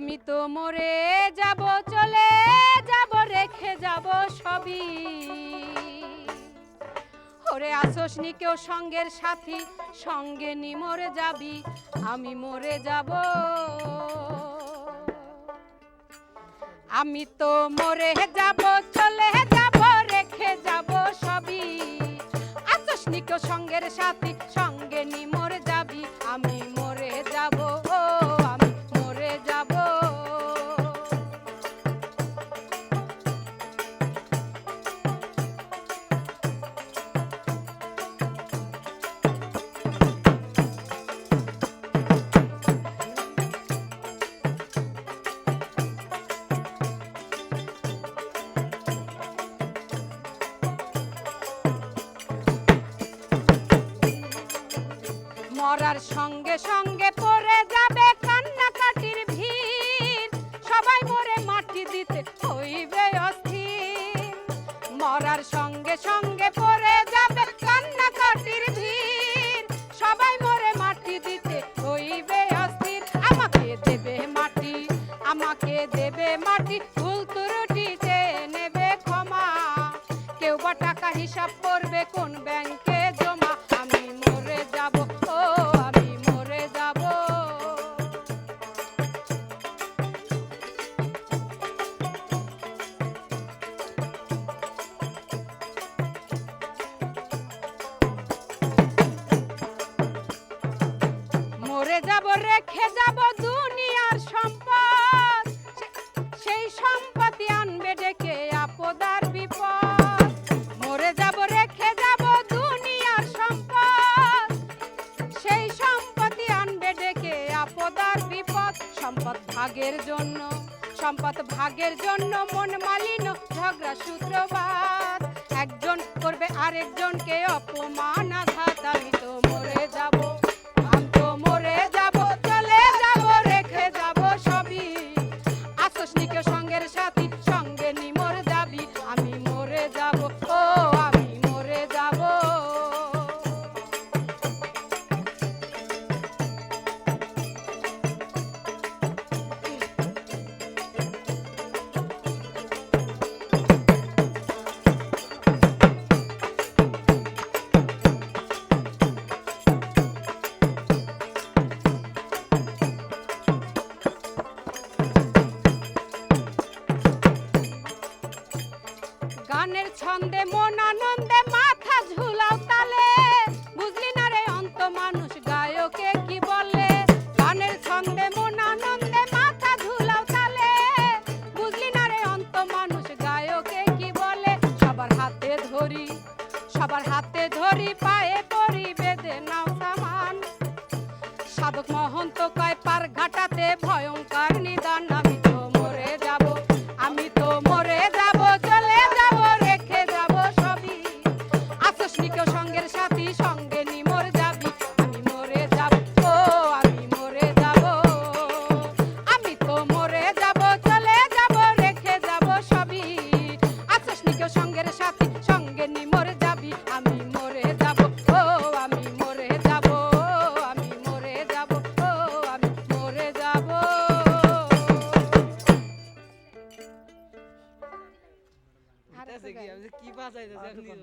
আমি তো মরে যাব, চলে যাব, রেখে যাব সবই। ওরে আসোস নি কেউ সঙ্গের সাথী, সঙ্গে নি মরে যাবি, আমি মরে যাব। আমি তো মরে যাব, চলে যাব, রেখে যাব সবই। আসোস নি কেউ সঙ্গের সাথী, সঙ্গে নি মরে যাবি, আমি মরে যাব, আমি মরে যাব। মরার সঙ্গে সঙ্গে পড়ে যাবে কান্নাকাটির ভিড়, সবাই মরে মাটি দিতে হইবে অস্থির। মরার সঙ্গে সঙ্গে পড়ে যাবে কান্নাকাটির ভিড়, সবাই মরে মাটি দিতে হইবে অস্থির। আমাকে দেবে মাটি, আমাকে দেবে মাটি, ভুল ত্রুটি চেয়ে নেবে ক্ষমা। কেউ বা টাকা হিসাব করবে কোন ব্যাংকে জমা। আমি মরে যাব, আমি মরে যাব। মরে যাব, রেখে যাব দুনিয়ার সম্পদ, সেই সম্পত্তি আনবে ডেকে আপদ আর বিপদ। মরে যাব, রেখে যাব দুনিয়ার সম্পদ, সেই সম্পত্তি আনবে ডেকে আপদ আর বিপদ। সম্পদ ভাগের জন্য, সম্পদ ভাগের জন্য মন মালিন্য, ঝগড়া সূত্রপাত। একজন করবে আরেকজনকে অপমান আঘাত। আমি তো মরে যাব, আমি তো মরে যাব, চলে যাব, রেখে যাব সবই। আসোস নি কেউ সঙ্গের সাথী, সঙ্গে নি মরে যাবি, আমি মরে যাব, আমি মরে যাব। গানের ছন্দে মন আনন্দে মাথা ঝুলাও তালে, বুঝলি না রে অন্ত মানুষ গায়কে কি বলে। গানের ছন্দে মন আনন্দে মাথা ঝুলাও তালে, বুঝলি না রে অন্ত মানুষ গায়কে কি বলে। সবার হাতে ধরি, সবার হাতে ধরি, পায়ে পরি, বেঁধে নাও সামান। সাধক মহন্ত কয় পার ঘাটাতে ভয়ঙ্কর নিদান। আমি তো মরে যাব, আমি তো মরে যাব, চলে যাব, রেখে যাব সবই। আসোস নি কেউ সঙ্গের সাথী, সঙ্গে নি মরে যাবি, আমি মরে যাব, আমি মরে যাব। আমি তো মরে যাব, চলে যাব, রেখে যাব সবই। আসোস নি কেউ সঙ্গের সাথী, সঙ্গে নি মরে যাবি, আমি মরে যাব, আমি মরে যাব, আমি মরে যাব, আমি মরে যাব। কি বাজাইতেছে